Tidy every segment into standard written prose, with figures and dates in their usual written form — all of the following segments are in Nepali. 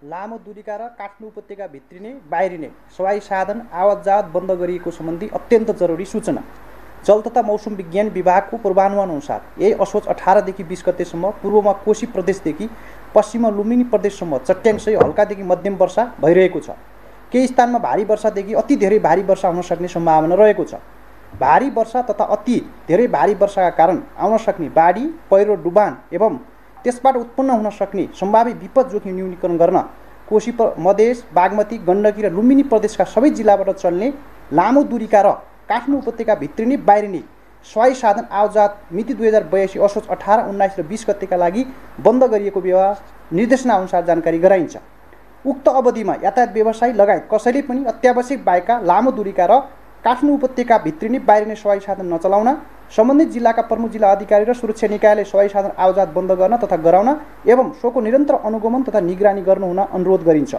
लामो दूरीका र काठमाडौँ उपत्यका भित्रिने बाहिरिने सवाई साधन आवतजावत बन्द गरिएको सम्बन्धी अत्यन्त जरुरी सूचना। जल तथा मौसम विज्ञान विभागको पूर्वानुमान अनुसार यही असोज 18देखि 20 गतेसम्म पूर्वमा कोशी प्रदेशदेखि पश्चिममा लुम्बिनी प्रदेशसम्म चट्याङसहित हल्कादेखि मध्यम वर्षा भइरहेको छ। केही स्थानमा भारी वर्षादेखि अति धेरै भारी वर्षा हुन सक्ने सम्भावना रहेको छ। भारी वर्षा तथा अति धेरै भारी वर्षाका कारण आउन सक्ने बाढी, पहिरो, डुबान एवं त्यसबाट उत्पन्न हुन सक्ने सम्भावित विपद जोखिम न्यूनीकरण गर्न कोशी मधेस, बागमती, गण्डकी र लुम्बिनी प्रदेशका सबै जिल्लाबाट चल्ने लामो दूरीका र काठमाडौँ उपत्यका भित्रिने बाहिरिने सवाई साधन आवतजावत मिति 2082 असोज 18, 19 र 20 गतेका लागि बन्द गरिएको निर्देशना अनुसार जानकारी गराइन्छ। उक्त अवधिमा यातायात व्यवसायी लगायत कसैले पनि अत्यावश्यक बाहेकका लामो दूरीका र काठमाडौँ उपत्यका भित्रिने बाहिरिने सवाई साधन नचलाउन, सम्बन्धित जिल्लाका प्रमुख जिल्ला अधिकारी र सुरक्षा निकायले सवाई साधन आवतजावत बन्द गर्न तथा गराउन एवं सोको निरन्तर अनुगमन तथा निगरानी गर्नु हुन अनुरोध गरिन्छ।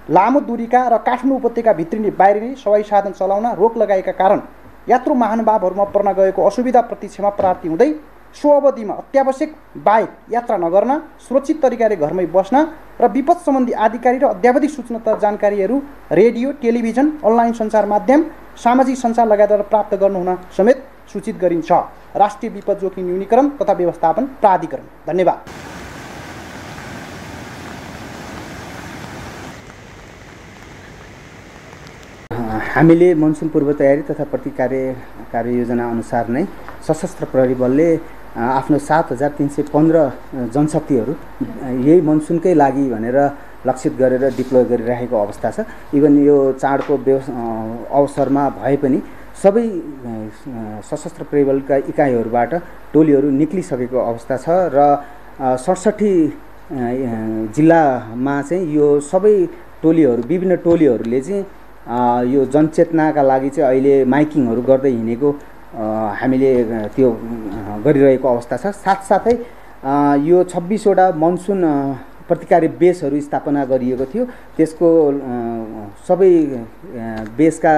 लामो दूरीका र काठमाडौँ उपत्यका भित्रिने बाहिरिने सवाई साधन चलाउन रोक लगाएका कारण यात्रु महानुभावहरूमा पर्न गएको असुविधाप्रति क्षमा प्रार्थी हुँदै सो अवधिमा अत्यावश्यक बाहेक यात्रा नगर्न, सुरक्षित तरिकाले घरमै बस्न र विपद सम्बन्धी आधिकारिक र अद्यावधिक सूचना तथा जानकारीहरू रेडियो, टेलिभिजन, अनलाइन सञ्चार माध्यम, सामाजिक सञ्चार लगायतबाट प्राप्त गर्नु हुन समेत सूचित गरिन्छ। राष्ट्रिय विपद जोखिम न्यूनीकरण तथा व्यवस्थापन प्राधिकरण। धन्यवाद। हामीले मनसुन पूर्व तयारी तथा कार्ययोजना अनुसार नै सशस्त्र प्रहरी बलले आफ्नो 7315 जनशक्तिहरू यही मनसुनकै लागि भनेर लक्षित गरेर डिप्लोय गरिरहेको अवस्था छ। इभन यो चाडको अवसरमा भए पनि सबै सशस्त्र प्रहरी बलका इकाइहरूबाट टोलीहरू निक्लिसकेको अवस्था छ र 67 जिल्लामा चाहिँ यो सबै टोलीहरू, विभिन्न टोलीहरूले चाहिँ यो जनचेतनाका लागि चाहिँ अहिले माइकिङहरू गर्दै हिँडेको हामीले त्यो गरिरहेको अवस्था छ। साथसाथै यो 26वटा मनसुन प्रतिकारी बेसहरू स्थापना गरिएको थियो। त्यसको सबै बेसका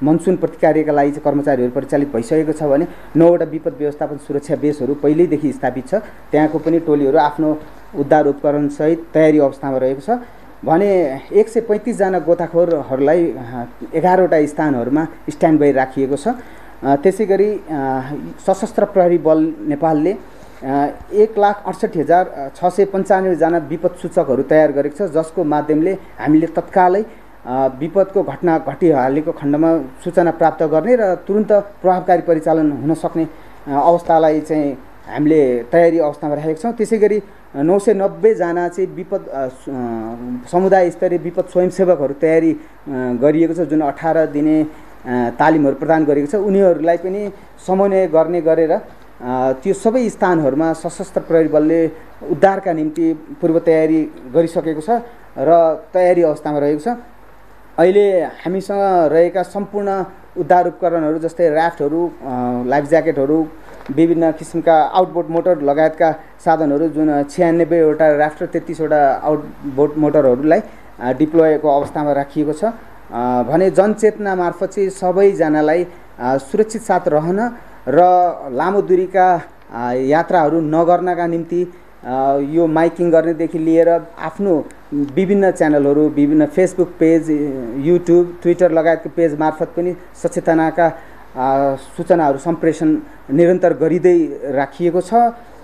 मनसुन प्रतिकार्यका लागि चाहिँ कर्मचारीहरू परिचालित भइसकेको छ भने 9वटा विपद व्यवस्थापन सुरक्षा बेसहरू पहिल्यैदेखि स्थापित छ। त्यहाँको पनि टोलीहरू आफ्नो उद्धार उपकरणसहित तयारी अवस्थामा रहेको छ भने 135 जना गोताखोरहरूलाई 11वटा स्थानहरूमा स्ट्यान्ड बाई राखिएको छ। त्यसै गरी सशस्त्र प्रहरी बल नेपालले 1,68,695 जना विपद सूचकहरू तयार गरेको छ, जसको माध्यमले हामीले तत्कालै विपदको घटना घटिहालेको खण्डमा सूचना प्राप्त गर्ने र तुरुन्त प्रभावकारी परिचालन हुन सक्ने अवस्थालाई चाहिँ हामीले तयारी अवस्थामा राखेका छौँ। त्यसै गरी 990 जना चाहिँ विपद समुदाय स्तरीय विपद स्वयंसेवकहरू तयारी गरिएको छ, जुन 18 दिने तालिमहरू प्रदान गरेको छ। उनीहरूलाई पनि समन्वय गर्ने गरेर त्यो सबै स्थानहरूमा सशस्त्र प्रहरी बलले उद्धारका निम्ति पूर्व तयारी गरिसकेको छ र तयारी अवस्थामा रहेको छ। अहिले हामीसँग रहेका सम्पूर्ण उद्धार उपकरणहरू जस्तै ऱ्याफ्टहरू, लाइफ ज्याकेटहरू, विभिन्न किसिमका आउटबोट मोटर लगायतका साधनहरू, जुन 96वटा ऱ्याफ्ट र 33वटा आउटबोट मोटरहरूलाई डिप्लोयको अवस्थामा राखिएको छ भने जनचेतना मार्फत चाहिँ सबैजनालाई सुरक्षित साथ रहन र लामो दूरीका यात्राहरू नगर्नका निम्ति यो माइकिङ गर्नेदेखि लिएर आफ्नो विभिन्न च्यानलहरू, विभिन्न फेसबुक पेज, युट्युब, ट्विटर लगायतको पेज मार्फत पनि सचेतनाका सूचनाहरू सम्प्रेषण निरन्तर गरिँदै राखिएको छ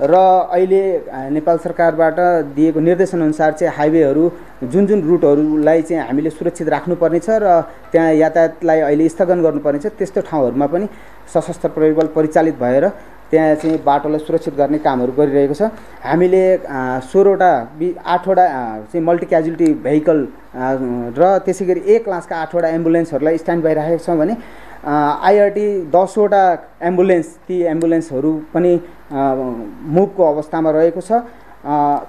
र अहिले नेपाल सरकारबाट दिएको निर्देशनअनुसार चाहिँ हाइवेहरू जुन रुटहरूलाई चाहिँ हामीले सुरक्षित राख्नुपर्ने छ र त्यहाँ यातायातलाई अहिले स्थगन गर्नुपर्ने छ, त्यस्तो ठाउँहरूमा पनि सशस्त्र प्रहरी बल परिचालित भएर त्यहाँ चाहिँ बाटोलाई सुरक्षित गर्ने कामहरू गरिरहेको छ। हामीले 8वटा चाहिँ मल्टी क्याजुअलिटी भेहिकल र त्यसै गरी A क्लासका 8वटा एम्बुलेन्सहरूलाई स्ट्यान्ड बाई राखेका छौँ भने IRT 10वटा एम्बुलेन्स, ती एम्बुलेन्सहरू पनि मुभको अवस्थामा रहेको छ।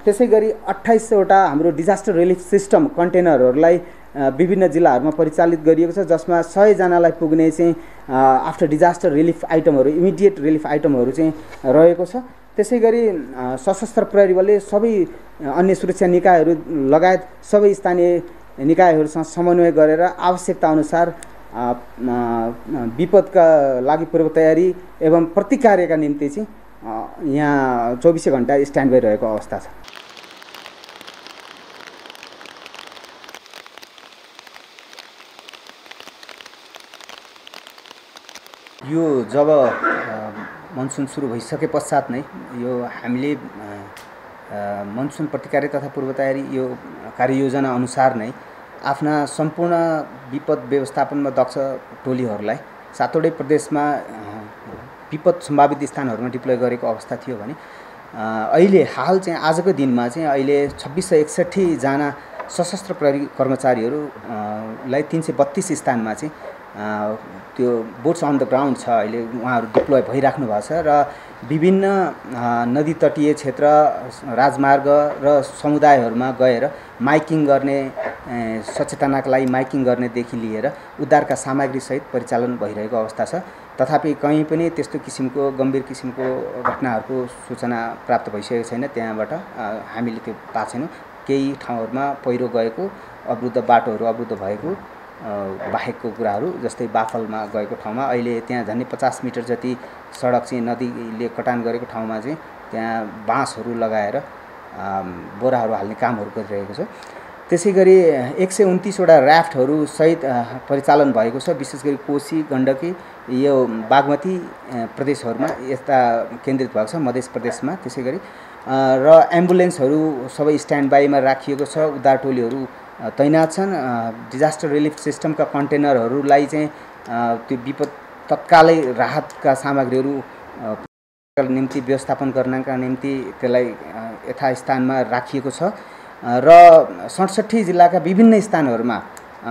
त्यसै गरी 28वटा हाम्रो डिजास्टर रिलिफ सिस्टम कन्टेनरहरूलाई विभिन्न जिल्लाहरूमा परिचालित गरिएको छ, जसमा 100 जनालाई पुग्ने चाहिँ आफ्टर डिजास्टर रिलिफ आइटमहरू, इमिडिएट रिलिफ आइटमहरू चाहिँ रहेको छ। त्यसै गरी सशस्त्र प्रहरी बलले सबै अन्य सुरक्षा निकायहरू लगायत सबै स्थानीय निकायहरूसँग समन्वय गरेर आवश्यकता अनुसार विपदका लागि पूर्व तयारी एवं प्रतिकार्यका निम्ति चाहिँ यहाँ 24 घण्टा स्ट्यान्ड बाई रहेको अवस्था छ। यो जब मनसुन सुरु भइसके पश्चात नै यो हामीले मनसुन प्रतिकारी तथा पूर्व तयारी यो कार्ययोजना अनुसार नै आफ्ना सम्पूर्ण विपद व्यवस्थापनमा दक्ष टोलीहरूलाई सातवटै प्रदेशमा विपद सम्भावित स्थानहरूमा डिप्लोय गरेको अवस्था थियो भने अहिले हाल चाहिँ आजको दिनमा चाहिँ अहिले 2661 जना सशस्त्र प्रहरी कर्मचारीहरूलाई 332 स्थानमा चाहिँ त्यो बोट्स अन द ग्राउन्ड छ। अहिले उहाँहरू डिप्लोय भइराख्नु भएको छ र विभिन्न नदी तटीय क्षेत्र, राजमार्ग र समुदायहरूमा गएर माइकिङ गर्ने, सचेतनाका लागि माइकिङ गर्नेदेखि लिएर उद्धारका सामग्रीसहित परिचालन भइरहेको अवस्था छ। तथापि कहीँ पनि त्यस्तो किसिमको गम्भीर किसिमको घटनाहरूको सूचना प्राप्त भइसकेको छैन। त्यहाँबाट हामीले त्यो पाएको छैनौँ। केही ठाउँहरूमा पहिरो गएको, अवरुद्ध बाटोहरू अवरुद्ध भएको बाहेकको कुराहरू, जस्तै बाफलमा गएको ठाउँमा अहिले त्यहाँ झन्डै 50 मिटर जति सडक चाहिँ नदीले कटान गरेको ठाउँमा चाहिँ त्यहाँ बाँसहरू लगाएर बोराहरू हाल्ने कामहरू गरिरहेको छ। त्यसै गरी 129वटा ऱ्याफ्टहरू सहित परिचालन भएको छ। विशेष गरी कोशी, गण्डकी, यो बागमती प्रदेशहरूमा यस्ता केन्द्रित भएको छ, मध्य प्रदेशमा। त्यसै गरी र एम्बुलेन्सहरू सबै स्ट्यान्ड बाईमा राखिएको छ। उद्धार टोलीहरू तैनात छन्। डिजास्टर रिलिफ सिस्टमका कन्टेनरहरूलाई चाहिँ त्यो विपद तत्कालै राहतका सामग्रीहरू निम्ति व्यवस्थापन गर्नका निम्ति त्यसलाई यथास्थानमा राखिएको छ र 67 जिल्लाका विभिन्न स्थानहरूमा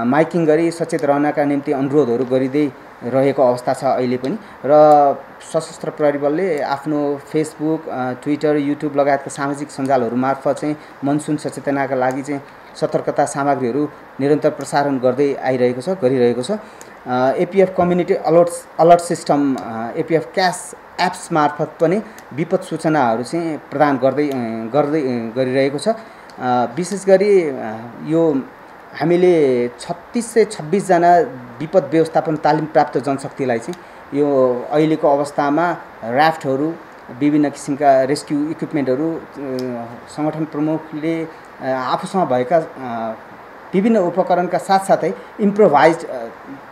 माइकिङ गरी सचेत रहनका निम्ति अनुरोधहरू गरिँदै रहेको अवस्था छ अहिले पनि। र सशस्त्र प्रहरी बलले आफ्नो फेसबुक, ट्विटर, युट्युब लगायतका सामाजिक सञ्जालहरू मार्फत चाहिँ मनसुन सचेतनाका लागि चाहिँ सतर्कता सामग्रीहरू निरन्तर प्रसारण गर्दै आइरहेको छ, गरिरहेको छ। APF community alert system, APF cash apps मार्फत पनि विपद सूचनाहरू चाहिँ प्रदान गरिरहेको छ। विशेष गरी यो हामीले 3626 जना विपद व्यवस्थापन तालिम प्राप्त जनशक्तिलाई चाहिँ यो अहिलेको अवस्थामा ऱ्याफ्टहरू, विभिन्न किसिमका रेस्क्यु इक्विपमेन्टहरू सङ्गठन प्रमुखले आफूसँग भएका विभिन्न उपकरणका साथसाथै इम्प्रोभाइज्ड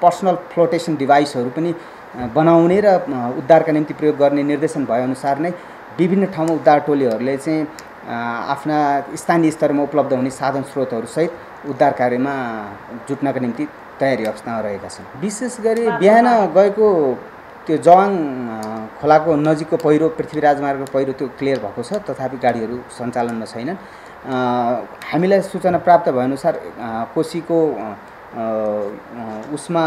पर्सनल फ्लोटेसन डिभाइसहरू पनि बनाउने र उद्धारका निम्ति प्रयोग गर्ने निर्देशन भएअनुसार नै विभिन्न ठाउँमा उद्धार टोलीहरूले चाहिँ आफ्ना स्थानीय स्तरमा उपलब्ध हुने साधन स्रोतहरूसहित उद्धार कार्यमा जुट्नका निम्ति तयारी अवस्थामा रहेका छन्। विशेष गरी बिहान गएको त्यो जवाङ खोलाको नजिकको पहिरो, पृथ्वी राजमार्गको पहिरो त्यो क्लियर भएको छ, तथापि गाडीहरू सञ्चालनमा छैनन्। हामीलाई सूचना प्राप्त भएअनुसार कोशीको उसमा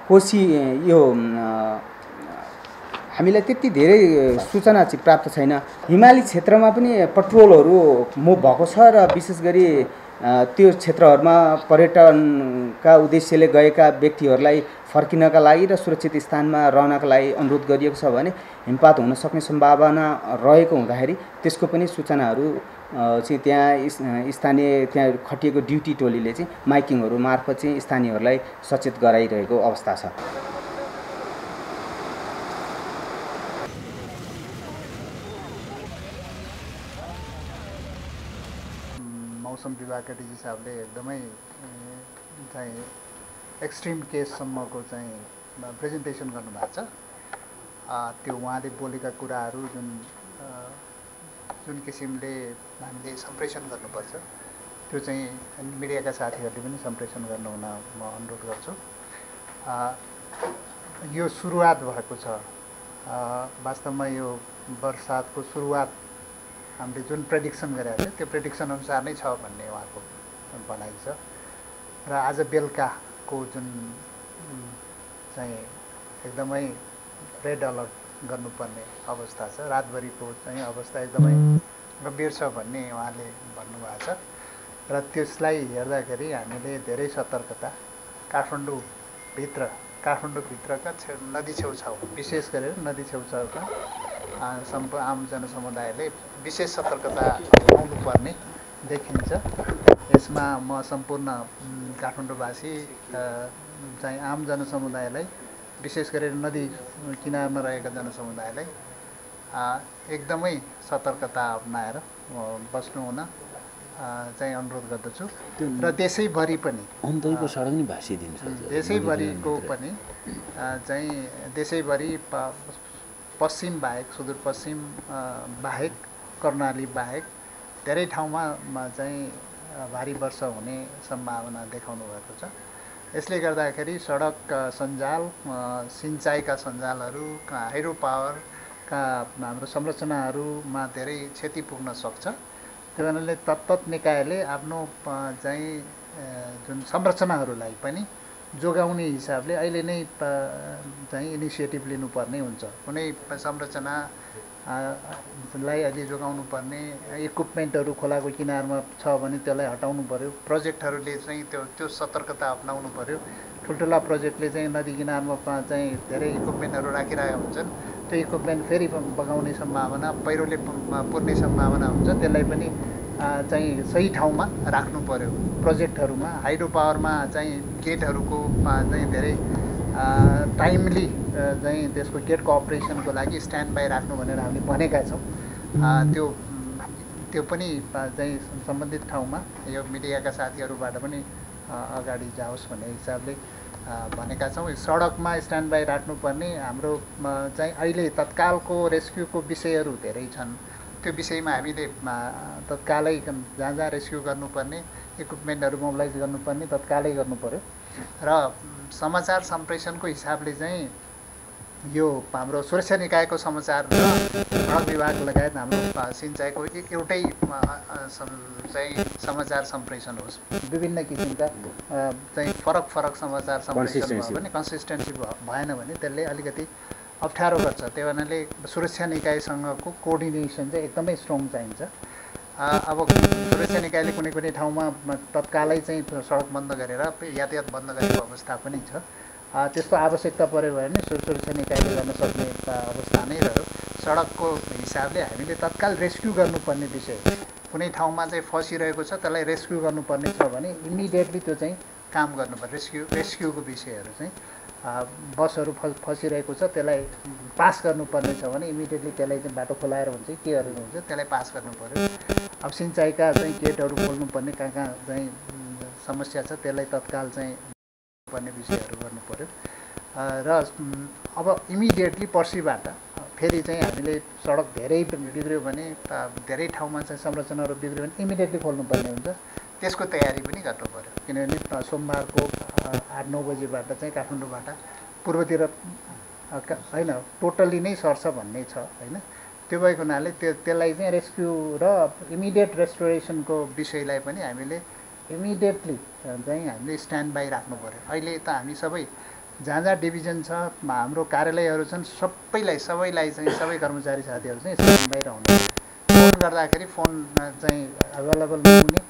कोशी यो हामीलाई त्यति धेरै सूचना चाहिँ प्राप्त छैन। हिमाली क्षेत्रमा पनि पेट्रोलहरू मुभ भएको छ र विशेष गरी त्यो क्षेत्रहरूमा पर्यटनका उद्देश्यले गएका व्यक्तिहरूलाई फर्किनका लागि र सुरक्षित स्थानमा रहनका लागि अनुरोध गरिएको छ भने हिमपात हुन सक्ने सम्भावना रहेको हुँदाखेरि त्यसको पनि सूचनाहरू चाहिँ त्यहाँ स्थानीय त्यहाँ खटिएको ड्युटी टोलीले चाहिँ माइकिङहरू मार्फत चाहिँ स्थानीयहरूलाई सचेत गराइरहेको अवस्था छ। मौसम विभागका डिजी साहबले एकदमै चाहिँ एक्सट्रिम केससम्मको चाहिँ प्रेजेन्टेसन गर्नुभएको छ। त्यो उहाँले बोलेका कुराहरू जुन किसिमले हामीले सम्प्रेषण गर्नुपर्छ त्यो चाहिँ मिडियाका साथीहरूले पनि सम्प्रेषण गर्नुहुन म अनुरोध गर्छु। यो सुरुवात भएको छ। वास्तवमा यो बर्सातको सुरुवात हामीले जुन प्रेडिक्सन गरेका थियो त्यो प्रेडिक्सन अनुसार नै छ भन्ने उहाँको भनाइ छ। र आज बेलुकाको जुन चाहिँ एकदमै रेड अलर्ट गर्नुपर्ने अवस्था छ, रातभरिको चाहिँ अवस्था एकदमै गम्भीर छ भन्ने उहाँले भन्नुभएको छ। र त्यसलाई हेर्दाखेरि हामीले धेरै सतर्कता काठमाडौँभित्रका नदी छेउछाउ, विशेष गरेर नदी छेउछाउका आम जनसमुदायले विशेष सतर्कता अप्नाउनुपर्ने देखिन्छ। यसमा म सम्पूर्ण काठमाडौँवासी चाहिँ आम जनसमुदायलाई, विशेष गरेर नदी किनारमा रहेका जनसमुदायलाई एकदमै सतर्कता अप्नाएर बस्नु हुन चाहिँ अनुरोध गर्दछु र देशैभरि पनि अन्तरको सडक नि भाँसिदिनु सक्छ देशैभरिको पनि चाहिँ देशैभरि पश्चिम बाहेक सुदूरपश्चिम बाहेक कर्णाली बाहेक धेरै ठाउँमा चाहिँ भारी वर्षा हुने सम्भावना देखाउनु भएको छ। यसले गर्दाखेरि सडक सञ्जाल सिँचाइका सञ्जालहरू हाइड्रो पावरका हाम्रो संरचनाहरूमा धेरै क्षति पुग्न सक्छ। त्यो कारणले तत्त निकायले आफ्नो चाहिँ जुन संरचनाहरूलाई पनि जोगाउने हिसाबले अहिले नै चाहिँ इनिसिएटिभ लिनुपर्ने हुन्छ। कुनै संरचनालाई अहिले जोगाउनु पर्ने इक्विपमेन्टहरू खोलाको किनारमा छ भने त्यसलाई हटाउनु पर्यो। प्रोजेक्टहरूले चाहिँ त्यो सतर्कता अपनाउनु पर्यो। ठुल्ठुला प्रोजेक्टले चाहिँ नदी किनारमा चाहिँ धेरै इक्विपमेन्टहरू राखिरहेका हुन्छन्। त्यो इक्विपमेन्ट फेरि बगाउने सम्भावना, पहिरोले पुर्ने सम्भावना हुन्छ। त्यसलाई पनि चाहिँ सही ठाउँमा राख्नु पर्यो। प्रोजेक्टहरूमा हाइड्रो पावरमा चाहिँ गेटहरूको चाहिँ धेरै टाइमली चाहिँ त्यसको गेटको अपरेसनको लागि स्ट्यान्ड बाई राख्नु भनेर हामीले भनेका छौँ। त्यो पनि चाहिँ सम्बन्धित ठाउँमा यो मिडियाका साथीहरूबाट पनि अगाडि जाओस् भन्ने हिसाबले भनेका छौँ। सडकमा स्ट्यान्ड बाई राख्नुपर्ने हाम्रो चाहिँ अहिले तत्कालको रेस्क्युको विषयहरू धेरै छन्। त्यो विषयमा हामीले तत्कालै जहाँ जहाँ रेस्क्यु गर्नुपर्ने इक्विपमेन्टहरू मोबिलाइज गर्नुपर्ने तत्कालै गर्नु पर्यो। र समाचार सम्प्रेषणको हिसाबले चाहिँ यो हाम्रो सुरक्षा निकायको समाचार र सडक विभाग लगायत हाम्रो सिँचाइको एउटै चाहिँ समाचार सम्प्रेषण होस्। विभिन्न किसिमका चाहिँ फरक फरक समाचार सम्प्रेषण भयो भने कन्सिस्टेन्सी भएन भने त्यसले अलिकति अप्ठ्यारो गर्छ। त्यो कारणले सुरक्षा निकायसँगको कोअर्डिनेसन चाहिँ एकदमै स्ट्रङ चाहिन्छ। अब सुरक्षा निकायले कुनै कुनै ठाउँमा तत्कालै चाहिँ सडक बन्द गरेर यातायात बन्द गरेको अवस्था पनि छ। त्यस्तो आवश्यकता पऱ्यो भने सुरक्षा निकायले गर्न सक्ने अवस्था नै रह्यो। सडकको हिसाबले हामीले तत्काल रेस्क्यु गर्नुपर्ने विषय, कुनै ठाउँमा चाहिँ फसिरहेको छ त्यसलाई रेस्क्यु गर्नुपर्ने छ भने इमिडिएटली त्यो चाहिँ काम गर्नुपर्छ। रेस्क्युको विषयहरू चाहिँ बसहरू फसिरहेको छ त्यसलाई पास गर्नुपर्ने छ भने इमिडिएटली त्यसलाई चाहिँ बाटो खोलाएर हुन्छ के गरेर हुन्छ त्यसलाई पास गर्नु पऱ्यो। अब सिँचाइका चाहिँ गेटहरू खोल्नुपर्ने कहाँ कहाँ चाहिँ समस्या छ त्यसलाई तत्काल चाहिँ पर्ने विषयहरू गर्नु पऱ्यो। र अब इमिडिएटली पर्सिबाट फेरि चाहिँ हामीले सडक धेरै बिग्रियो भने धेरै ठाउँमा चाहिँ संरचनाहरू बिग्रियो भने इमिडिएटली खोल्नुपर्ने हुन्छ। त्यसको तयारी पनि गर्नु पऱ्यो। किनभने सोमबारको 8-9 बजीबाट चाहिँ काठमाडौँबाट पूर्वतिर होइन टोटल्ली नै सर्छ भन्ने छ होइन। त्यो भएको हुनाले त्यसलाई चाहिँ रेस्क्यु र इमिडिएट रेस्टोरेसनको विषयलाई पनि हामीले इमिडिएटली चाहिँ हामीले स्ट्यान्ड बाई राख्नु पऱ्यो। अहिले त हामी सबै जहाँ जहाँ डिभिजन छ हाम्रो कार्यालयहरू छन् सबैलाई चाहिँ सबै कर्मचारी साथीहरू चाहिँ स्ट्यान्ड बाई रहनु। फोन गर्दाखेरि फोन चाहिँ अभाइलेबल नहुने,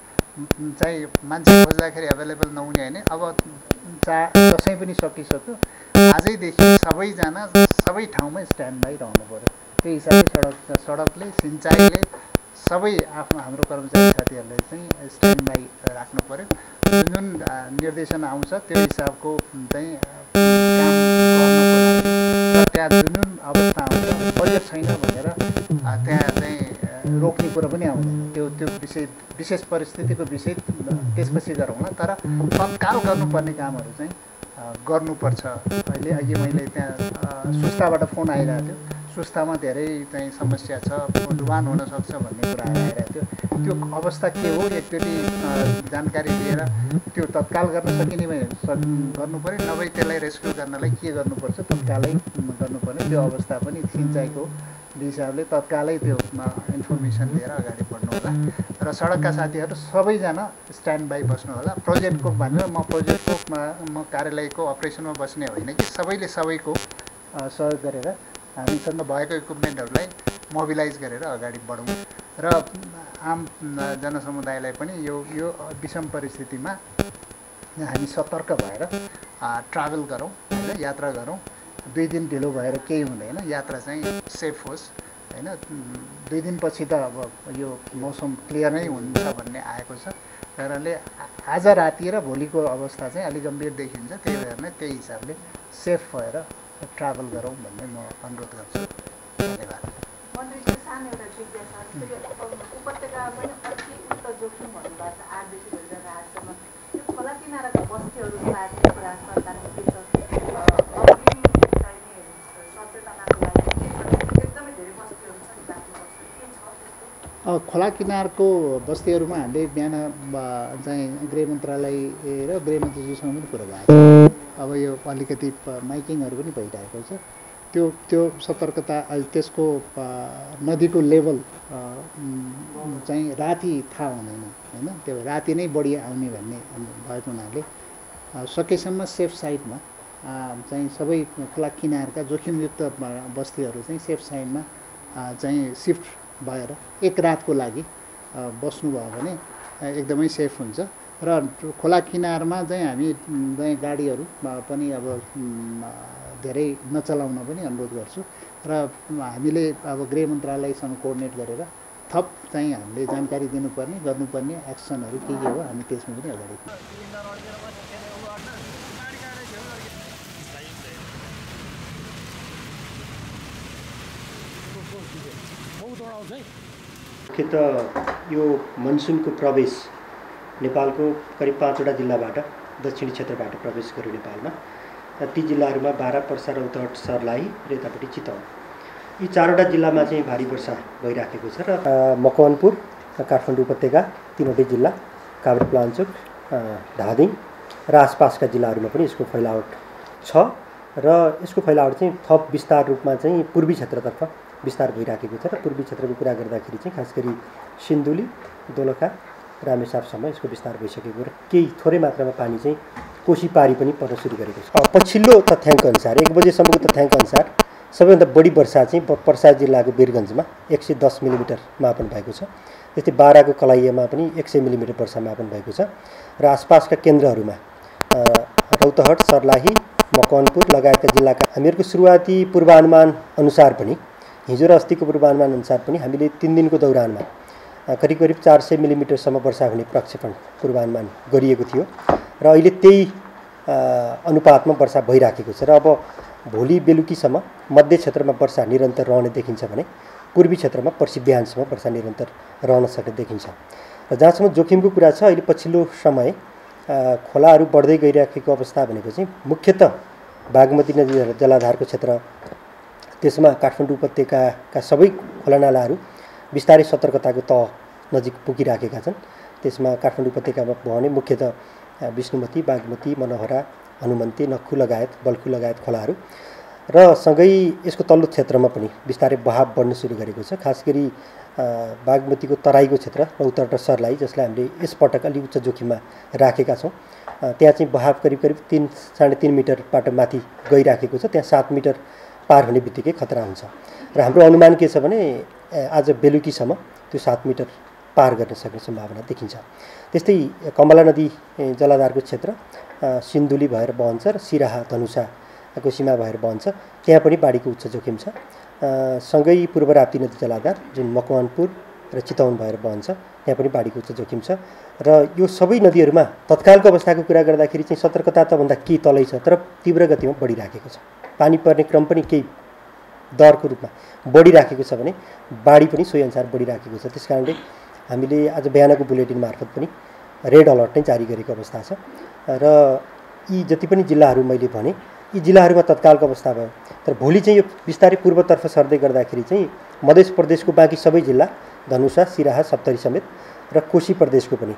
चाहिँ मान्छे खोज्दाखेरि अभाइलेबल नहुने होइन। अब दसैँ पनि सकिसक्यो। आजैदेखि सबैजना सबै ठाउँमा स्ट्यान्ड बाई रहनु पऱ्यो। त्यो हिसाबले सडकले सिँचाइले सबै हाम्रो कर्मचारी साथीहरूले चाहिँ स्ट्यान्ड बाई राख्नु पऱ्यो। जुन निर्देशन आउँछ त्यो हिसाबको चाहिँ काम गर्नको त्यहाँ जुन अवस्था आउँछ बजेट छैन भनेर त्यहाँ चाहिँ रोक्ने कुरो पनि आउँदैन। त्यो विशेष परिस्थितिको विषय त्यसपछि गरौँला। तर तत्काल गर्नुपर्ने कामहरू चाहिँ गर्नुपर्छ। अहिले मैले त्यहाँ सुस्ताबाट फोन आइरहेको थियो। सुस्तामा धेरै चाहिँ समस्या छ, डुबान हुनसक्छ भन्ने कुरा आइरहेको थियो। त्यो अवस्था के हो एकचोटि जानकारी लिएर त्यो तत्काल गर्न सकिने गर्नु पऱ्यो। नभए त्यसलाई रेस्क्यु गर्नलाई के गर्नुपर्छ तत्कालै गर्नुपर्ने। त्यो अवस्था पनि सिँचाइको हिसाबले तत्कालै त्यो इन्फर्मेसन लिएर अगाडि बढ्नु होला। र सडकका साथीहरू सबैजना स्ट्यान्ड बाई बस्नु होला। प्रोजेक्टको भनेर म कार्यालयको अपरेसनमा बस्ने होइन कि सबैले सबैको सहयोग गरेर हामीसँग भएको इक्विपमेन्टहरूलाई मोबिलाइज गरेर अगाडि बढौँ र आम जनसमुदायलाई पनि यो विषम परिस्थितिमा हामी सतर्क भएर ट्राभल गरौँ होइन, यात्रा गरौँ। 2 दिन ढिलो भएर केही हुँदैन, यात्रा चाहिँ सेफ होस् होइन। 2 दिनपछि त अब यो मौसम क्लियर नै हुन्छ भन्ने आएको छ। कारणले आज राति र भोलिको अवस्था चाहिँ अलिक गम्भीर देखिन्छ। त्यही भएर नै त्यही हिसाबले सेफ भएर ट्राभल गरौँ भन्ने म अनुरोध गर्छु। धन्यवाद। जोखिम भन्नुभएको छ 8 देखि बढी जग्गाहरूसम्म यो खोला किनाराका बस्तीहरू लागेको कुरा सरकारको के छ अग्रिम चाहिने सचेतनाको लागि के छ एकदमै धेरै बस्तीहरू छन् बाँकी बस्ती के छ त्यस्तो खोला किनारको बस्तीहरूमा हामीले बिहान चाहिँ गृह मन्त्रालय र गृहमन्त्रीजीसँग पनि कुरा भएको छ। अब यो अलिकति माइकिङहरू पनि भइरहेको छ। त्यो सतर्कता त्यसको नदीको लेभल चाहिँ राति थाहा हुँदैन होइन, त्यो राति नै बढी आउने भन्ने भएको हुनाले सकेसम्म सेफ साइडमा चाहिँ सबै खोला किनारका जोखिमयुक्त बस्तीहरू चाहिँ सेफ साइडमा चाहिँ सिफ्ट भएर एक रातको लागि बस्नुभयो भने एकदमै सेफ हुन्छ। र खोला किनारमा चाहिँ हामी चाहिँ गाडीहरू पनि अब धेरै नचलाउन पनि अनुरोध गर्छु र हामीले अब गृह मन्त्रालयसँग कोअर्डिनेट गरेर थप चाहिँ हामीले जानकारी दिनुपर्ने गर्नुपर्ने एक्सनहरू के हो हामी त्यसमा पनि अगाडि मुख्यतः यो मनसुनको प्रवेश नेपालको करिब 5वटा जिल्लाबाट दक्षिणी क्षेत्रबाट प्रवेश गर्यो नेपालमा। ती जिल्लाहरूमा बारा, पर्सा, रौतहट, सर्लाही र यतापट्टि चितवन, यी 4वटा जिल्लामा चाहिँ भारी वर्षा भइराखेको छ। र मकवानपुर, काठमाडौँ उपत्यका, 3वटै जिल्ला, काभ्रेपलाञ्चोक, धादिङ र आसपासका जिल्लाहरूमा पनि यसको फैलावट छ। र यसको फैलावट चाहिँ थप विस्तार रूपमा चाहिँ पूर्वी क्षेत्रतर्फ विस्तार भइराखेको छ। र पूर्वी क्षेत्रको कुरा गर्दाखेरि चाहिँ खास गरी सिन्धुली, दोलखा, रामेछापसम्म यसको विस्तार भइसकेको र केही थोरै मात्रामा पानी चाहिँ कोशी पारी पनि पर्न सुरु गरेको छ। पछिल्लो तथ्याङ्क अनुसार 1 बजेसम्मको तथ्याङ्क अनुसार सबैभन्दा बढी वर्षा चाहिँ पर्सा जिल्लाको वीरगन्जमा 110 मिलिमिटर मापन भएको छ। त्यस्तै बाराको कलाइयामा पनि 100 मिलिमिटर वर्षा मापन भएको छ। र आसपासका केन्द्रहरूमा रौतहट, सर्लाही, मकवानपुर लगायतका जिल्लाका हामीहरूको सुरुवाती पूर्वानुमान अनुसार पनि हिजो र अस्तिको पूर्वानुमान अनुसार पनि हामीले 3 दिनको दौरानमा करिब 400 मिलिमिटरसम्म वर्षा हुने प्रक्षेपण पूर्वानुमान गरिएको थियो र अहिले त्यही अनुपातमा वर्षा भइराखेको छ। र अब भोलि बेलुकीसम्म मध्य क्षेत्रमा वर्षा निरन्तर रहने देखिन्छ भने पूर्वी क्षेत्रमा पर्सि बिहानसम्म वर्षा निरन्तर रहन सक्ने देखिन्छ। र जहाँसम्म जोखिमको कुरा छ, अहिले पछिल्लो समय खोलाहरू बढ्दै गइराखेको अवस्था भनेको चाहिँ मुख्यतः बागमती नदी जलाधारको क्षेत्र, त्यसमा काठमाडौँ उपत्यकाका सबै खोलानालाहरू बिस्तारै सतर्कताको तह नजिक पुगिराखेका छन्। त्यसमा काठमाडौँ उपत्यकामा भने मुख्यतः विष्णुमती, बागमती, मनोहरा, हनुमन्ती, नक्खु लगायत, बल्खु लगायत खोलाहरू र सँगै यसको तल्लो क्षेत्रमा पनि बिस्तारै बहाव बढ्न सुरु गरेको छ। खास गरी बागमतीको तराईको क्षेत्र रौतहट र सर्लाही, जसलाई हामीले यसपटक अलि उच्च जोखिममा राखेका छौँ, त्यहाँ चाहिँ बहाव करिब 3-3.5 मिटरबाट माथि गइराखेको छ। त्यहाँ 7 मिटर पार हुने बित्तिकै खतरा हुन्छ। र हाम्रो अनुमान के छ भने आज बेलुकीसम्म त्यो 7 मिटर पार गर्न सक्ने सम्भावना देखिन्छ। त्यस्तै कमला नदी जलाधारको क्षेत्र सिन्धुली भएर बहन्छ र सिराहा, धनुषाको सीमा भएर बहन्छ, त्यहाँ पनि बाढीको उच्च जोखिम छ। सँगै पूर्व राप्ती नदी जलाधार जुन मकवानपुर र चितवन भएर बहन्छ, त्यहाँ पनि बाढीको उच्च जोखिम छ। र यो सबै नदीहरूमा तत्कालको अवस्थाको कुरा गर्दाखेरि चाहिँ सतर्कता त भन्दा केही तलै छ, तर तीव्र गतिमा बढिराखेको छ। पानी पर्ने क्रम पनि केही दरको रूपमा बढिराखेको छ भने बाढी पनि सोही अनुसार बढिराखेको छ। त्यस कारणले हामीले आज बिहानको बुलेटिन मार्फत पनि रेड अलर्ट नै जारी गरेको अवस्था छ। र यी जति पनि जिल्लाहरू मैले भने यी जिल्लाहरूमा तत्कालको अवस्था भयो। तर भोलि चाहिँ यो बिस्तारै पूर्वतर्फ सर्दै गर्दाखेरि चाहिँ मध्य प्रदेशको बाँकी सबै जिल्ला, धनुषा, सिराहा, सप्तरी समेत र कोशी प्रदेशको पनि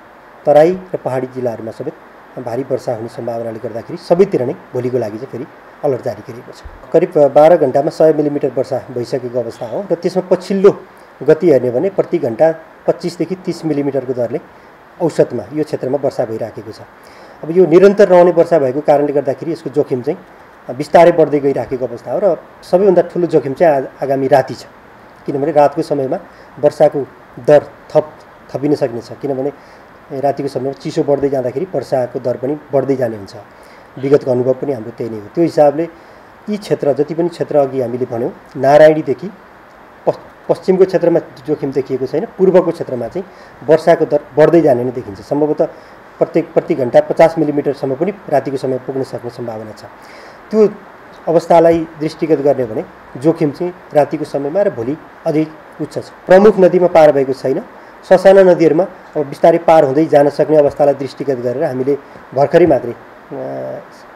तराई र पहाडी जिल्लाहरूमा समेत भारी वर्षा हुने सम्भावनाले गर्दाखेरि सबैतिर नै भोलिको लागि चाहिँ फेरि अलर्ट जारी गरिएको छ। करिब 12 घन्टामा 100 मिलिमिटर वर्षा भइसकेको अवस्था हो। र त्यसमा पछिल्लो गति हेर्ने भने प्रति घन्टा 25 देखि 30 मिलिमिटरको दरले औसतमा यो क्षेत्रमा वर्षा भइराखेको छ। अब यो निरन्तर रहने वर्षा भएको कारणले गर्दाखेरि यसको जोखिम चाहिँ बिस्तारै बढ्दै गइराखेको अवस्था हो। र सबैभन्दा ठुलो जोखिम चाहिँ आगामी राति छ, किनभने रातको समयमा वर्षाको दर थपिन सक्नेछ। किनभने रातिको समयमा चिसो बढ्दै जाँदाखेरि वर्षाको दर पनि बढ्दै जाने हुन्छ। विगतको अनुभव पनि हाम्रो त्यही नै हो। त्यो हिसाबले यी क्षेत्र जति पनि क्षेत्र अघि हामीले भन्यौँ, नारायणीदेखि पश्चिमको क्षेत्रमा जोखिम देखिएको छैन, पूर्वको क्षेत्रमा चाहिँ वर्षाको दर बढ्दै जाने नै देखिन्छ। सम्भवतः प्रति घन्टा 50 मिलिमिटरसम्म पनि रातिको समय पुग्न सक्ने सम्भावना छ। त्यो अवस्थालाई दृष्टिगत गर्ने भने जोखिम चाहिँ रातिको समयमा र भोलि अझै उच्च छ। प्रमुख नदीमा पार भएको छैन, ससाना नदीहरूमा अब बिस्तारै पार हुँदै जान सक्ने अवस्थालाई दृष्टिगत गरेर हामीले भर्खरै मात्रै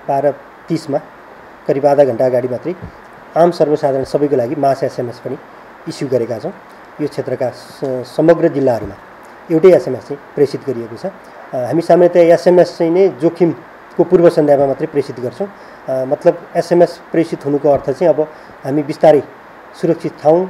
12:30 करिब आधा घन्टा अगाडि मात्रै आम सर्वसाधारण सबैको लागि मास SMS पनि इस्यु गरेका छौँ। यो क्षेत्रका समग्र जिल्लाहरूमा एउटै SMS चाहिँ प्रेषित गरिएको छ। हामी सामान्यतया SMS चाहिँ नै जोखिमको पूर्व सन्ध्यामा मात्रै प्रेषित गर्छौँ। मतलब SMS प्रेषित हुनुको अर्थ चाहिँ अब हामी बिस्तारै सुरक्षित ठाउँ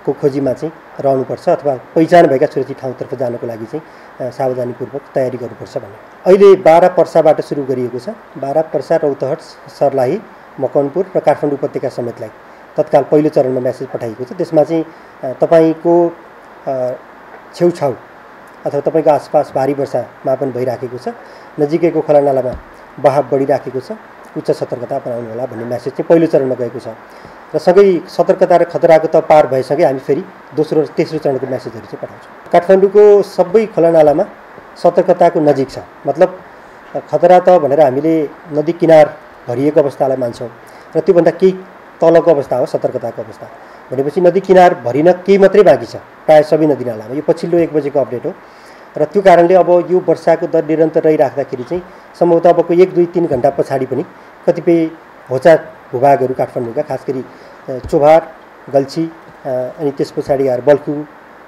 को खोजीमा चाहिँ रहनुपर्छ अथवा पहिचान भएका सुरक्षित ठाउँतर्फ जानको लागि चाहिँ सावधानीपूर्वक तयारी गर्नुपर्छ भन्ने। अहिले 12 पर्साबाट सुरु गरिएको छ। 12 पर्सा, रौतहट, सर्लाही, मकवानपुर र काठमाडौँ उपत्यका समेतलाई तत्काल पहिलो चरणमा मेसेज पठाइएको छ। त्यसमा चाहिँ तपाईँको छेउछाउ अथवा तपाईँको आसपास भारी वर्षा मापन भइराखेको छ, नजिकैको खोलानालामा बहाव बढिराखेको छ, उच्च सतर्कता अपनाउनु होला भन्ने मेसेज चाहिँ पहिलो चरणमा गएको छ। र सँगै सतर्कता र खतराको त पार भएसँगै हामी फेरि दोस्रो र तेस्रो चरणको मेसेजहरू चाहिँ पठाउँछौँ। काठमाडौँको सबै खोलानालामा सतर्कताको नजिक छ। मतलब खतरा त भनेर हामीले नदी किनार भरिएको अवस्थालाई मान्छौँ र त्योभन्दा केही तलको अवस्था हो सतर्कताको अवस्था। भनेपछि नदी किनार भरिन केही मात्रै बाँकी छ प्रायः सबै नदीनालामा। यो पछिल्लो 1 बजेको अपडेट हो र त्यो कारणले अब यो वर्षाको दर निरन्तर रहिराख्दाखेरि चाहिँ सम्भवतः अबको 1, 2, 3 घन्टा पछाडि पनि कतिपय होचा भूभागहरू काठमाडौँका खास गरी चोभार, गल्छी अनि त्यस पछाडि बल्कु,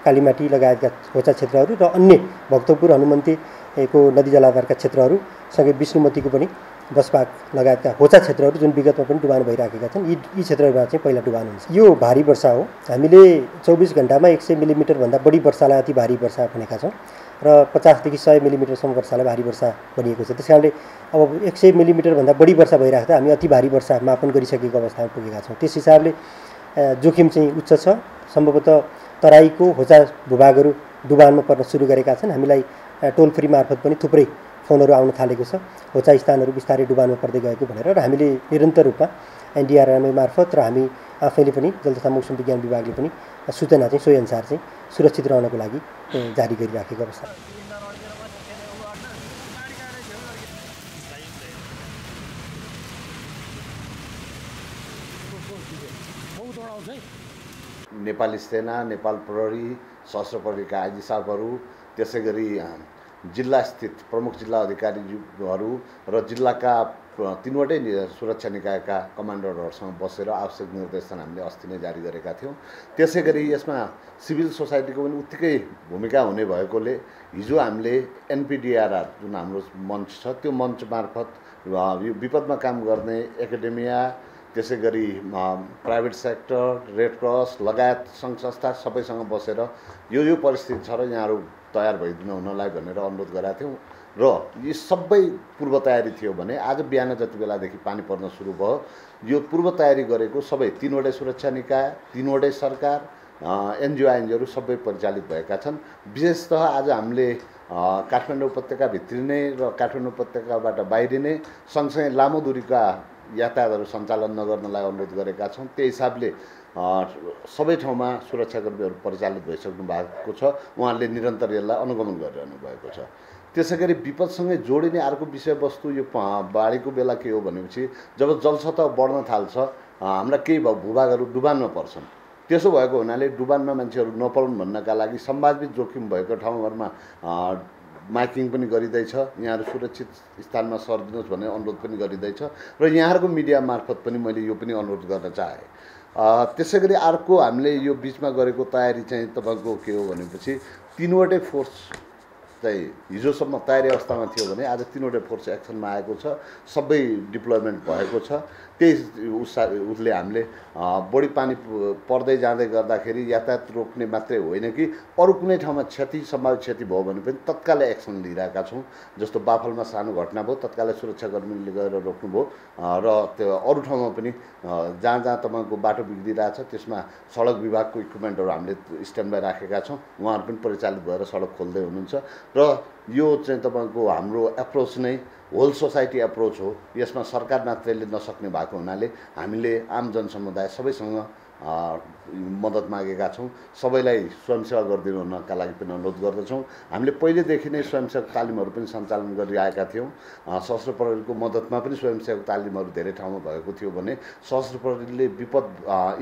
कालीमाटी लगायतका होचा क्षेत्रहरू र अन्य भक्तपुर, हनुमन्तेको नदी जलाधारका क्षेत्रहरू सँगै विष्णुमतीको पनि बसपाक लगायतका होचा क्षेत्रहरू जुन विगतमा पनि डुबान भइराखेका छन् यी क्षेत्रहरूमा चाहिँ पहिला डुबान हुन्छ। यो भारी वर्षा हो। हामीले 24 घन्टामा 100 मिलिमिटर भन्दा बढी वर्षालाई अति भारी वर्षा भनेका छौँ र 50 देखि 100 मिलिमिटरसम्म वर्षालाई भारी वर्षा भनिएको छ। त्यसकारणले अब 100 मिलिमिटर भन्दा बढी वर्षा भइराख्दा हामी अति भारी वर्षा मापन गरिसकेको अवस्थामा पुगेका छौँ। त्यस हिसाबले जोखिम चाहिँ उच्च छ। सम्भवतः तराईको होचा भूभागहरू डुबानमा पर्न सुरु गरेका छन्। हामीलाई टोल फ्री मार्फत पनि थुप्रै फोनहरू आउन थालेको छ होचा स्थानहरू बिस्तारै डुबानमा पर्दै गएको भनेर। र हामीले निरन्तर रूपमा NDRMA मार्फत र हामी आफैले पनि जल तथा मौसम विज्ञान विभागले पनि सूचना चाहिँ सोही अनुसार चाहिँ सुरक्षित रहनको लागि जारी गरिराखेको अवस्था। नेपाली सेना, नेपाल प्रहरी, सशस्त्र प्रहरीका आइजी साहबहरू, त्यसै गरी जिल्लास्थित प्रमुख जिल्ला अधिकारीहरू र जिल्लाका 3वटै सुरक्षा निकायका कमान्डरहरूसँग बसेर आवश्यक निर्देशन हामीले अस्ति नै जारी गरेका थियौँ। त्यसै गरी यसमा सिभिल सोसाइटीको पनि उत्तिकै भूमिका हुने भएकोले हिजो हामीले NPDRR जुन हाम्रो मञ्च छ त्यो मञ्च मार्फत यो विपदमा काम गर्ने एकाडेमिया, त्यसै गरी प्राइभेट सेक्टर, रेड क्रस लगायत सङ्घ संस्था सबैसँग बसेर यो परिस्थिति छ र यहाँहरू तयार भइदिनु हुनलाई भनेर अनुरोध गरेका थियौँ। र यी सबै पूर्व तयारी थियो भने आज बिहान जति बेलादेखि पानी पर्न सुरु भयो यो पूर्व तयारी गरेको सबै 3वटै सुरक्षा निकाय, 3वटै सरकार, NGO सबै परिचालित भएका छन्। विशेषतः आज हामीले काठमाडौँ उपत्यका भित्रिने र काठमाडौँ उपत्यकाबाट बाहिरिने सँगसँगै लामो दूरीका यातायातहरू सञ्चालन नगर्नलाई अनुरोध गरेका छौँ। त्यही हिसाबले सबै ठाउँमा सुरक्षाकर्मीहरू परिचालित भइसक्नु भएको छ। उहाँहरूले निरन्तर यसलाई अनुगमन गरिरहनु भएको छ। त्यसै गरी विपदसँगै जोडिने अर्को विषयवस्तु यो बाढीको बेला के हो भनेपछि जब जलसतह बढ्न थाल्छ हाम्रा केही भूभागहरू डुबानमा पर्छन्। त्यसो भएको हुनाले डुबानमा मान्छेहरू नपरुन् भन्नका लागि सम्भावित जोखिम भएको ठाउँहरूमा माइकिङ पनि गरिँदैछ। यहाँहरू सुरक्षित स्थानमा सर्दिनुहोस् भन्ने अनुरोध पनि गरिँदैछ र यहाँहरूको मिडिया मार्फत पनि मैले यो पनि अनुरोध गर्न चाहेँ। त्यसै गरी अर्को हामीले यो बिचमा गरेको तयारी चाहिँ तपाईँको के हो भनेपछि 3वटै फोर्स चाहिँ हिजोसम्म तयारी अवस्थामा थियो भने आज 3वटै फोर्स एक्सनमा आएको छ। सबै डिप्लोयमेन्ट भएको छ। त्यही उसले हामीले बढी पानी पर्दै जाँदै गर्दाखेरि यातायात रोक्ने मात्रै होइन कि अरू कुनै ठाउँमा सम्भावित क्षति भयो भने पनि तत्कालै एक्सन लिइरहेका छौँ। जस्तो बाफलमा सानो घटना भयो तत्कालै सुरक्षाकर्मीले गएर रोक्नुभयो र त्यो अरू ठाउँमा पनि जहाँ जहाँ तपाईँको बाटो बिग्रिरहेछ त्यसमा सडक विभागको इक्विपमेन्टहरू हामीले स्ट्यान्ड बाई राखेका छौँ। उहाँहरू पनि परिचालित भएर सडक खोल्दै हुनुहुन्छ र यो चाहिँ तपाईँको हाम्रो एप्रोच नै होल सोसाइटी एप्रोच हो। यसमा सरकार मात्रैले नसक्ने भएको हुनाले हामीले आम जनसमुदाय सबैसँग मद्दत मागेका छौँ। सबैलाई स्वयंसेवा गरिदिनु हुनका लागि पनि अनुरोध गर्दछौँ। हामीले पहिलेदेखि नै स्वयंसेवक तालिमहरू पनि सञ्चालन गरिआएका थियौँ। सशस्त्र प्रहरीको मद्दतमा पनि स्वयंसेवक तालिमहरू धेरै ठाउँमा भएको थियो भने सशस्त्र प्रहरीले विपद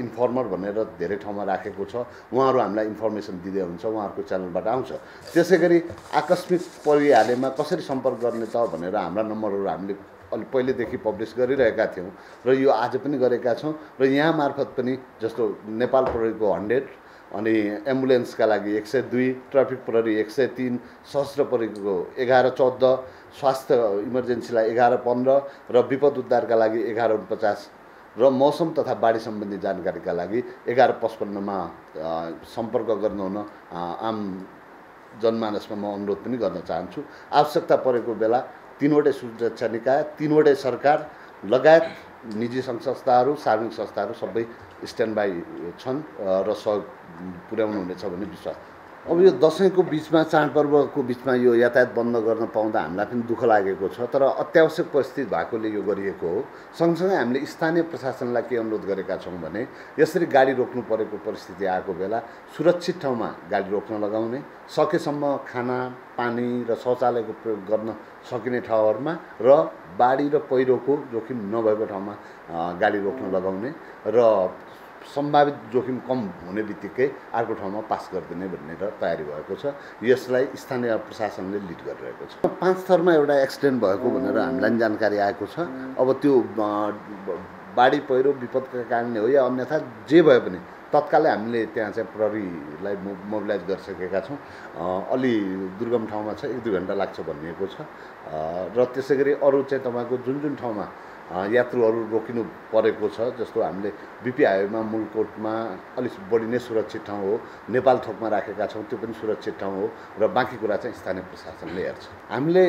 इन्फर्मर भनेर धेरै ठाउँमा राखेको छ। उहाँहरू हामीलाई इन्फर्मेसन दिँदै हुन्छ, उहाँहरूको च्यानलबाट आउँछ। त्यसै गरी आकस्मिक परिहालेमा कसरी सम्पर्क गर्ने त भनेर हाम्रा नम्बरहरू हामीले अलि पहिलेदेखि पब्लिस गरिरहेका थियौँ र यो आज पनि गरेका छौँ। र यहाँ मार्फत पनि जस्तो नेपाल प्रहरीको 100 अनि एम्बुलेन्सका लागि 102, ट्राफिक प्रहरी 103, सशस्त्र प्रहरीको 1114, स्वास्थ्य इमर्जेन्सीलाई 1115 र विपद उद्धारका लागि 1149 र मौसम तथा बाढी सम्बन्धी जानकारीका लागि 1155मा सम्पर्क गर्नुहुन आम जनमानसमा म अनुरोध पनि गर्न चाहन्छु। आवश्यकता परेको बेला 3वटै सुरक्षा निकाय, 3वटै सरकार लगायत निजी सङ्घ संस्थाहरू, सार्वजनिक संस्थाहरू सबै स्ट्यान्ड बाई छन् र सहयोग पुर्याउनु हुनेछ भन्ने विश्वास। अब यो दसैँको बिचमा, चाडपर्वको बिचमा यो यातायात बन्द गर्न पाउँदा हामीलाई पनि दुःख लागेको छ, तर अत्यावश्यक परिस्थिति भएकोले यो गरिएको हो। सँगसँगै हामीले स्थानीय प्रशासनलाई के अनुरोध गरेका छौँ भने यसरी गाडी रोक्नु परेको परिस्थिति आएको बेला सुरक्षित ठाउँमा गाडी रोक्न लगाउने, सकेसम्म खाना, पानी र शौचालयको प्रयोग गर्न सकिने ठाउँहरूमा र बाढी र पहिरोको जोखिम नभएको ठाउँमा गाडी रोक्न लगाउने र सम्भावित जोखिम कम हुने बित्तिकै अर्को ठाउँमा पास गरिदिने भनेर तयारी भएको छ। यसलाई स्थानीय प्रशासनले लिड गरिरहेको छ। 5 थरमा एउटा एक्सिडेन्ट भएको भनेर हामीलाई जानकारी आएको छ। अब त्यो बाढी पहिरो विपदका कारणले हो या अन्यथा जे भए पनि तत्कालै हामीले त्यहाँ चाहिँ प्रहरीलाई मोबिलाइज गरिसकेका छौँ। अलि दुर्गम ठाउँमा छ, 1-2 घन्टा लाग्छ भनिएको छ। र त्यसै गरी अरू चाहिँ तपाईँको जुन जुन ठाउँमा यात्रुहरू रोकिनु परेको छ, जस्तो हामीले बिपी हाइवेमा मुलकोटमा अलिक बढी नै सुरक्षित ठाउँ हो, नेपाल थोकमा राखेका छौँ, त्यो पनि सुरक्षित ठाउँ हो र बाँकी कुरा चाहिँ स्थानीय प्रशासनले हेर्छ। हामीले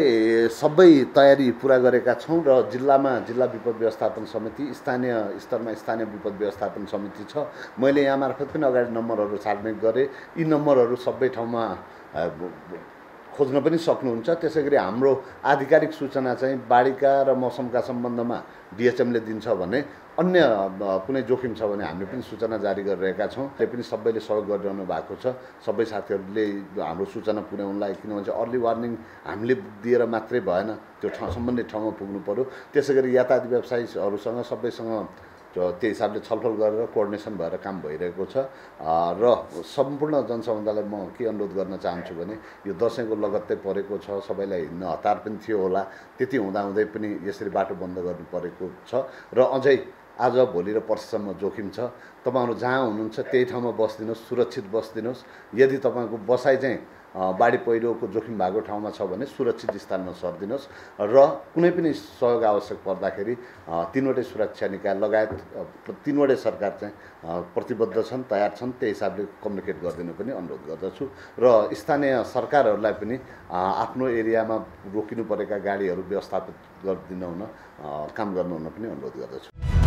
सबै तयारी पुरा गरेका छौँ र जिल्लामा जिल्ला विपद व्यवस्थापन समिति, स्थानीय स्तरमा स्थानीय विपद व्यवस्थापन समिति छ। मैले यहाँ मार्फत पनि अगाडि नम्बरहरू सार्वजनिक गरेँ। यी नम्बरहरू सबै ठाउँमा खोज्न पनि सक्नुहुन्छ। त्यसै गरी हाम्रो आधिकारिक सूचना चाहिँ बाढीका र मौसमका सम्बन्धमा डिएचएमले दिन्छ भने अन्य कुनै जोखिम छ भने हामीले पनि सूचना जारी गरिरहेका छौँ। त्यो पनि सबैले सहयोग गरिरहनु भएको छ। सबै साथीहरूले हाम्रो सूचना पुर्याउनलाई, किनभने चाहिँ अर्ली वार्निङ हामीले दिएर मात्रै भएन, त्यो सम्बन्धित ठाउँमा पुग्नु पर्यो। त्यसै गरी यातायात व्यवसायीहरूसँग सबैसँग त्यो हिसाबले छलफल गरेर कोअर्डिनेसन भएर काम भइरहेको छ। र सम्पूर्ण जनसमुदायलाई म के अनुरोध गर्न चाहन्छु भने यो दसैँको लगत्तै परेको छ, सबैलाई हिँड्न हतार पनि थियो होला, त्यति हुँदाहुँदै पनि यसरी बाटो बन्द गर्नु परेको छ। र अझै आज भोलि र पर्सिसम्म जोखिम छ। तपाईँहरू जहाँ हुनुहुन्छ त्यही ठाउँमा बस्दिनुहोस्, सुरक्षित बस्दिनुहोस्। यदि तपाईँको बसाइ चाहिँ बाढी पहिरोको जोखिम भएको ठाउँमा छ भने सुरक्षित स्थानमा सर्दिनुहोस् र कुनै पनि सहयोग आवश्यक पर्दाखेरि 3वटै सुरक्षा निकाय लगायत 3वटै सरकार चाहिँ प्रतिबद्ध छन्, तयार छन्। त्यही हिसाबले कम्युनिकेट गरिदिनु पनि अनुरोध गर्दछु र स्थानीय सरकारहरूलाई पनि आफ्नो एरियामा रोकिनु परेका गाडीहरू व्यवस्थापित गरिदिन हुन काम गर्नु हुन पनि अनुरोध गर्दछु।